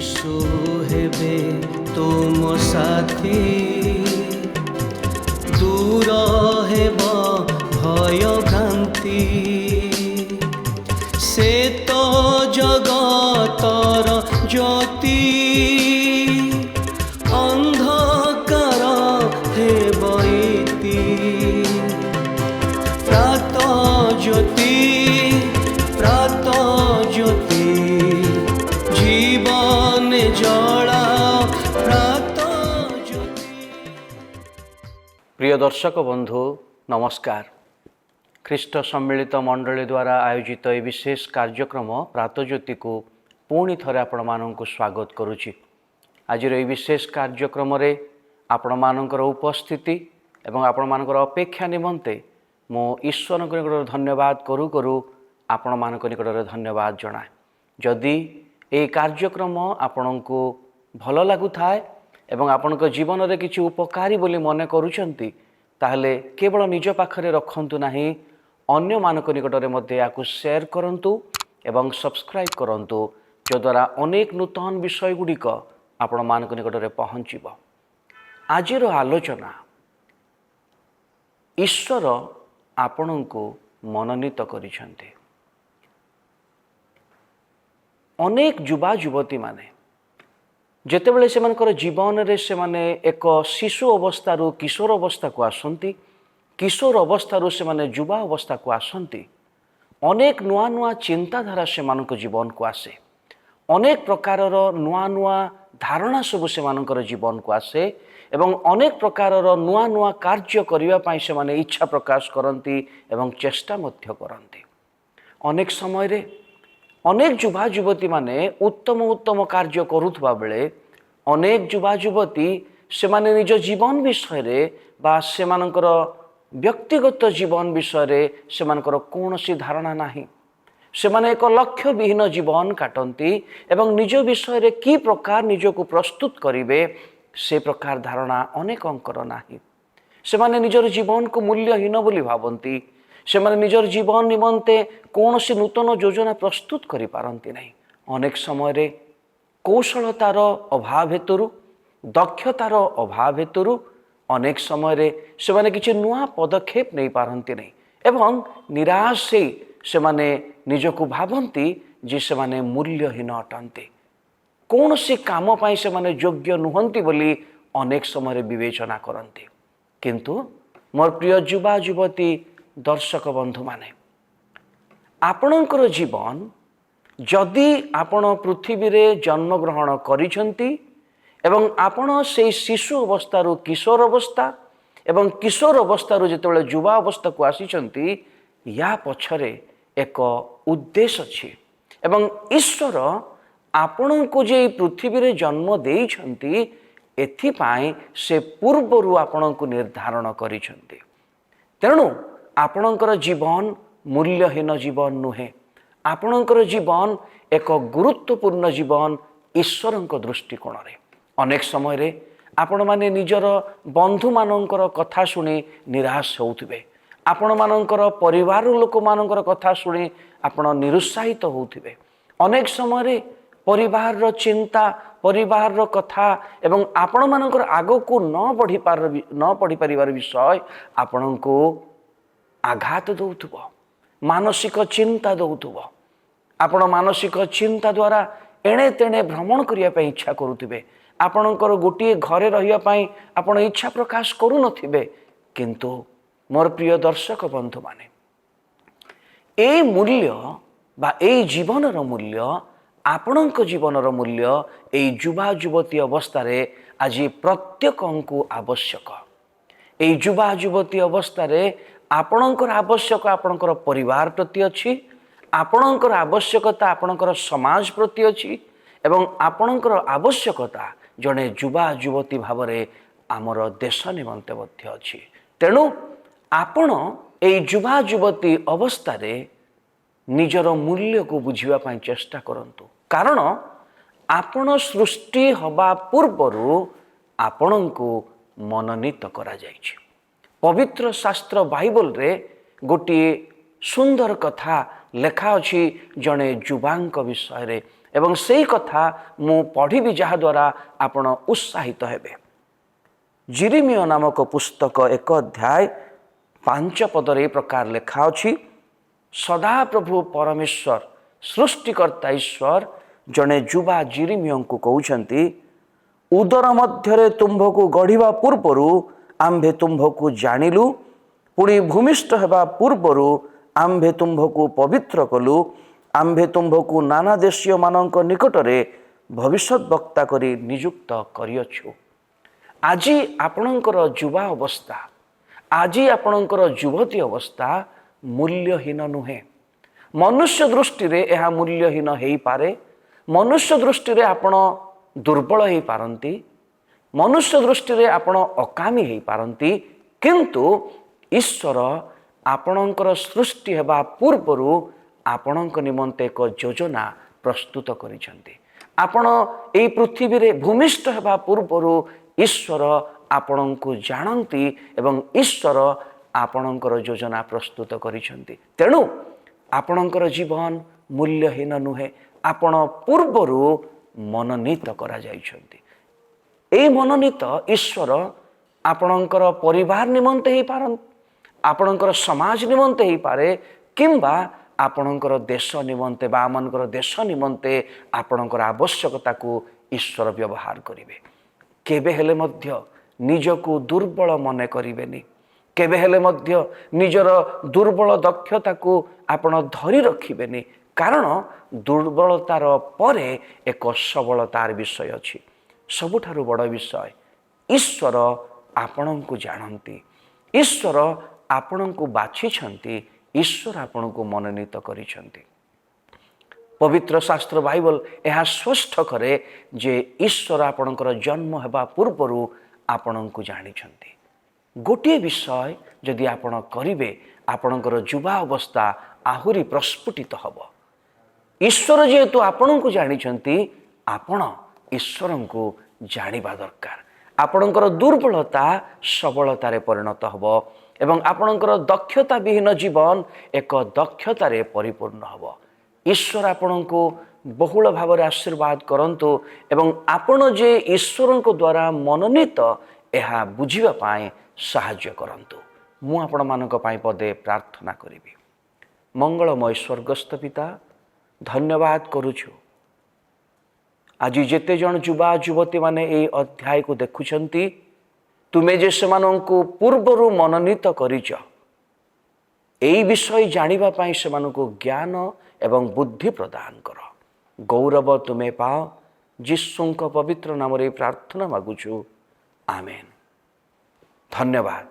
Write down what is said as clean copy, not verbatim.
यीशु हेबे तुम साथी दूर हेब भय भ्रांति से तो जगतर ज्योति अंधकार हेब इति प्रात ज्योति जीवन जला प्रात ज्योति। प्रिय दर्शक बंधु नमस्कार। ख्रीष्ट सम्मिलित मंडली द्वारा आयोजित ए विशेष कार्यक्रम प्रातज्योति को पुणी थरे आपण मानक स्वागत करुछि। आज विशेष कार्यक्रम रे आपण मानकर उपस्थिति एवं आपण मानकर अपेक्षा निमंते मो ईश्वर निकट धन्यवाद करू करू आपण मानक निकट धन्यवाद जनाए। जदि ए कार्यक्रम आपण को भल लगु थाए एवं आपण जीवन रे किछि उपकारी बोली मने करूछंती ताहले केवल निज पाखरे रखंतु नाही, अन्य मानक निकटरे मध्ये याकु शेयर करंतु एवं सब्सक्राइब करंतु, जद्वारा अनेक नूतन विषय गुड़िक आपण मानक निकटरे पहुँचब। आजिर आलोचना ईश्वर आपण को मनोनीत करिसेंते। अनेक युवा युवती माने जेतेबेले सेमानकर जीवन रे सेमाने एक शिशु अवस्था रू किशोर अवस्था को आसंती, किशोर अवस्था रू सेमाने युवा अवस्था को आसंती, अनेक नुआ नुआ चिंताधारा सेमानक जीवन को आसे, अनेक प्रकारर नुआ नुआ धारणा सब सेमानकर जीवन को आसे एवं अनेक प्रकारर नुआ नुआ कार्य करिवा पई सेमाने इच्छा प्रकाश करंती एवं चेष्टा मध्य करंती। अनेक समय रे अनेक युवा युवती माने उत्तम उत्तम कार्य करुथबा बेले अनेक युवा युवती सेमाने निज जीवन विषय रे बा सेमानकर व्यक्तिगत जीवन विषय रे सेमानकर कोनोसी धारणा नाही। सेमाने एक लक्ष्य विहीन जीवन काटंती एवं निज विषय रे की प्रकार निज को प्रस्तुत करिवे से प्रकार धारणा अनेक अंकर नाही। सेमाने निजर जीवन को मूल्यहीन बोली भावंती, सेमाने निजर जीवन निमंते कौनसी नूतन योजना प्रस्तुत करि पारंती नहीं। अनेक समय रे कौशलतार अभाव हेतुरु, दक्षतार अभाव हेतुरु अनेक समय रे सेमाने किछि नुआ पदक्षेप नहीं पारंती नहीं एवं निराश से सेमाने निजको भावंती जे सेमाने मूल्यहीन अटंती, कौनसी काम पाई सेमाने योग्य नुहंती बोली अनेक समय रे विवेचना करंती। किंतु मोर प्रिय युवा युवती दर्शक बंधु माने आपणकर जीवन जदि आपण पृथ्वी रे जन्म ग्रहण करिसंती एवं आपण से शिशु अवस्था रू किशोर अवस्था एवं किशोर अवस्था रू जेतेबेले युवा अवस्था को आसीचंती, या पछरे एक उद्देश्य अछि एवं ईश्वर आपण को जे पृथ्वी रे जन्म देइछंती एथि पाई से पूर्वरु आपण को निर्धारण करिसंती। तेणु आपणकर जीवन मूल्यहीन जीवन नुहे, आपणकर जीवन एक गुरुत्वपूर्ण जीवन ईश्वरଙ୍କ दृष्टिकोण रे। अनेक समय रे आपण माने निजर बंधु मानकर कथा सुनी निराश होउथिबे, आपण मानकर परिवार लोक मानकर कथा सुनी आपण निरुत्साहित होउथिबे। अनेक समय रे परिवार रो चिंता, परिवार रो कथा एवं आपण मानकर आगो को न पढ़ी परिवार विषय आपण को आघात दौथुब, मानसिक चिंता दौथुब। आपण मानसिक चिंता द्वारा एणे तेणे भ्रमण करिया पई इच्छा करुथिबे, आपणकर गोटिए घरे रहिया पई आपण इच्छा प्रकाश करू नथिबे। किंतु मोर प्रिय दर्शक बंधु माने ए मूल्य बा ए जीवनर मूल्य, आपणक जीवनर मूल्य ए युवा युवती अवस्था रे आज प्रत्येकंकु आवश्यक। ए युवा युवती अवस्था रे आपणकर आवश्यक आपणकर परिवार प्रति अछि, आपणकर आवश्यकता आपणकर समाज प्रति अछि एवं आपणकर आवश्यकता जने युवा युवती भाव रे आमर देश निमंते मध्य अछि। तेणु आपण ए युवा युवती अवस्था रे निजर मूल्य को बुझिबा पई चेष्टा करंतु, कारण आपण सृष्टि हवा पूर्वरु आपण को मनोनीत करा जायछि। पवित्र शास्त्र बाइबल रे गोटे सुंदर कथा लेखा अछि जने युवांक विषय रे ଏବଂ ସେଇ କଥା ମୁଁ ପଢ଼ିବି ଯାହାଦ୍ୱାରା ଆପଣ ଉତ୍ସାହିତ ହେବେ। ଜିରିମିୟ ନାମକ ପୁସ୍ତକ 1 ଅଧ୍ୟାୟ 5 ପଦରେ ଏ ପ୍ରକାର ଲେଖା ଅଛି, ସଦାପ୍ରଭୁ ପରମେଶ୍ୱର ସୃଷ୍ଟିକର୍ତ୍ତା ଈଶ୍ୱର ଜଣେ ଯୁବା ଜିରିମିୟଙ୍କୁ କହୁଛନ୍ତି, ଉଦର ମଧ୍ୟରେ ତୁମ୍ଭକୁ ଗଢ଼ିବା ପୂର୍ବରୁ ଆମ୍ଭେ ତୁମ୍ଭକୁ ଜାଣିଲୁ, ପୁଣି ଭୂମିଷ୍ଠ ହେବା ପୂର୍ବରୁ ଆମ୍ଭେ ତୁମ୍ଭକୁ ପବିତ୍ର କଲୁ, ଆମ୍ଭେ ତୁମ୍ଭକୁ ନାନା ଦେଶୀୟମାନଙ୍କ ନିକଟରେ ଭବିଷ୍ୟତ ବକ୍ତା କରି ନିଯୁକ୍ତ କରିଅଛୁ। ଆଜି ଆପଣଙ୍କର ଯୁବା ଅବସ୍ଥା, ଆଜି ଆପଣଙ୍କର ଯୁବତୀ ଅବସ୍ଥା ମୂଲ୍ୟହୀନ ନୁହେଁ। ମନୁଷ୍ୟ ଦୃଷ୍ଟିରେ ଏହା ମୂଲ୍ୟହୀନ ହେଇପାରେ। ମନୁଷ୍ୟ ଦୃଷ୍ଟିରେ ଆପଣ ଦୁର୍ବଳ ହେଇପାରନ୍ତି, ମନୁଷ୍ୟ ଦୃଷ୍ଟିରେ ଆପଣ ଅକାମୀ ହେଇପାରନ୍ତି, କିନ୍ତୁ ଈଶ୍ୱର ଆପଣଙ୍କର ସୃଷ୍ଟି ହେବା ପୂର୍ବରୁ ଆପଣଙ୍କ ନିମନ୍ତେ ଏକ ଯୋଜନା ପ୍ରସ୍ତୁତ କରିଛନ୍ତି। ଆପଣ ଏହି ପୃଥିବୀରେ ଭୂମିଷ୍ଠ ହେବା ପୂର୍ବରୁ ଈଶ୍ୱର ଆପଣଙ୍କୁ ଜାଣନ୍ତି ଏବଂ ଈଶ୍ୱର ଆପଣଙ୍କର ଯୋଜନା ପ୍ରସ୍ତୁତ କରିଛନ୍ତି। ତେଣୁ ଆପଣଙ୍କର ଜୀବନ ମୂଲ୍ୟହୀନ ନୁହେଁ। ଆପଣ ପୂର୍ବରୁ ମନୋନୀତ କରାଯାଇଛନ୍ତି। ଏହି ମନୋନୀତ ଈଶ୍ୱର ଆପଣଙ୍କର ପରିବାର ନିମନ୍ତେ ହେଇପାରନ୍ତି, ଆପଣଙ୍କର ସମାଜ ନିମନ୍ତେ ହେଇପାରେ, କିମ୍ବା ଆପଣଙ୍କର ଦେଶ ନିମନ୍ତେ ବା ଆମମାନଙ୍କର ଦେଶ ନିମନ୍ତେ ଆପଣଙ୍କର ଆବଶ୍ୟକତାକୁ ଈଶ୍ୱର ବ୍ୟବହାର କରିବେ। କେବେ ହେଲେ ମଧ୍ୟ ନିଜକୁ ଦୁର୍ବଳ ମନେ କରିବେନି। କେବେ ହେଲେ ମଧ୍ୟ ନିଜର ଦୁର୍ବଳ ଦକ୍ଷତାକୁ ଆପଣ ଧରି ରଖିବେନି, କାରଣ ଦୁର୍ବଳତାର ପରେ ଏକ ସବଳତାର ବିଷୟ ଅଛି। ସବୁଠାରୁ ବଡ଼ ବିଷୟ, ଈଶ୍ୱର ଆପଣଙ୍କୁ ଜାଣନ୍ତି, ଈଶ୍ୱର ଆପଣଙ୍କୁ ବାଛିଛନ୍ତି, ଈଶ୍ୱର ଆପଣଙ୍କୁ ମନୋନୀତ କରିଛନ୍ତି। ପବିତ୍ର ଶାସ୍ତ୍ର ବାଇବଲ ଏହା ସ୍ପଷ୍ଟ କରେ ଯେ ଈଶ୍ୱର ଆପଣଙ୍କର ଜନ୍ମ ହେବା ପୂର୍ବରୁ ଆପଣଙ୍କୁ ଜାଣିଛନ୍ତି। ଗୋଟିଏ ବିଷୟ ଯଦି ଆପଣ କରିବେ, ଆପଣଙ୍କର ଯୁବା ଅବସ୍ଥା ଆହୁରି ପ୍ରସ୍ଫୁଟିତ ହେବ। ଈଶ୍ୱର ଯେହେତୁ ଆପଣଙ୍କୁ ଜାଣିଛନ୍ତି, ଆପଣ ଈଶ୍ୱରଙ୍କୁ ଜାଣିବା ଦରକାର। ଆପଣଙ୍କର ଦୁର୍ବଳତା ସବଳତାରେ ପରିଣତ ହେବ ଏବଂ ଆପଣଙ୍କର ଦକ୍ଷତା ବିହୀନ ଜୀବନ ଏକ ଦକ୍ଷତାରେ ପରିପୂର୍ଣ୍ଣ ହେବ। ଈଶ୍ୱର ଆପଣଙ୍କୁ ବହୁଳ ଭାବରେ ଆଶୀର୍ବାଦ କରନ୍ତୁ ଏବଂ ଆପଣ ଯେ ଈଶ୍ୱରଙ୍କ ଦ୍ୱାରା ମନୋନୀତ ଏହା ବୁଝିବା ପାଇଁ ସାହାଯ୍ୟ କରନ୍ତୁ। ମୁଁ ଆପଣମାନଙ୍କ ପାଇଁ ପଦେ ପ୍ରାର୍ଥନା କରିବି। ମଙ୍ଗଳମୟ ସ୍ୱର୍ଗସ୍ଥ ପିତା, ଧନ୍ୟବାଦ କରୁଛୁ ଆଜି ଯେତେ ଜଣ ଯୁବା ଯୁବତୀମାନେ ଏହି ଅଧ୍ୟାୟକୁ ଦେଖୁଛନ୍ତି, ତୁମେ ଯେ ସେମାନଙ୍କୁ ପୂର୍ବରୁ ମନୋନୀତ କରିଛ, ଏହି ବିଷୟ ଜାଣିବା ପାଇଁ ସେମାନଙ୍କୁ ଜ୍ଞାନ ଏବଂ ବୁଦ୍ଧି ପ୍ରଦାନ କର। ଗୌରବ ତୁମେ ପାଅ। ଯୀଶୁଙ୍କ ପବିତ୍ର ନାମରେ ପ୍ରାର୍ଥନା ମାଗୁଛୁ, ଆମେନ୍। ଧନ୍ୟବାଦ।